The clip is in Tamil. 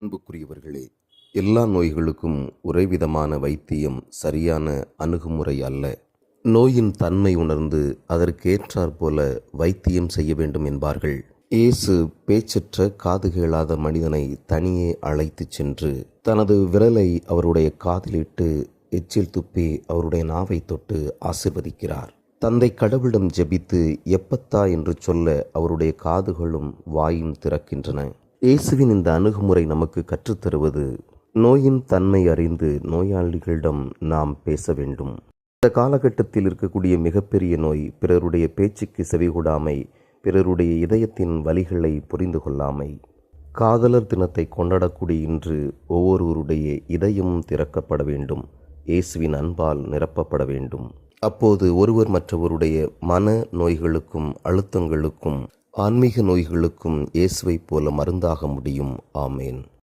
அன்புக்குரியவர்களே, எல்லா நோய்களுக்கும் ஒரே விதமான வைத்தியம் சரியான அணுகுமுறை அல்ல. நோயின் தன்மை உணர்ந்து அதற்கேற்றாற் போல வைத்தியம் செய்ய வேண்டும் என்பார்கள். இயேசு பேச்சற்ற காது கேளாத மனிதனை தனியே அழைத்துச் சென்று தனது விரலை அவருடைய காதிலிட்டு எச்சில் துப்பி அவருடைய நாவை தொட்டு ஆசிர்வதிக்கிறார். தந்தை கடவுளிடம் ஜெபித்து எப்பத்தா என்று சொல்ல அவருடைய காதுகளும் வாயும் திறக்கின்றன. இயேசுவின் இந்த அணுகுமுறை நமக்கு கற்றுத்தருவது, நோயின் தன்மை அறிந்து நோயாளிகளிடம் நாம் பேச வேண்டும். இந்த காலகட்டத்தில் இருக்கக்கூடிய மிகப்பெரிய நோய் பிறருடைய பேச்சுக்கு செவிகொடாமை, பிறருடைய இதயத்தின் வலிகளை புரிந்து கொள்ளாமை. காதலர் தினத்தை கொண்டாடக்கூடிய இன்று ஒவ்வொருவருடைய இதயமும் திறக்கப்பட வேண்டும், இயேசுவின் அன்பால் நிரப்பப்பட வேண்டும். அப்போது ஒருவர் மற்றவருடைய மன நோய்களுக்கும் அழுத்தங்களுக்கும் ஆன்மீக நோய்களுக்கும் இயேசுவைப் போல மருந்தாக முடியும். ஆமேன்.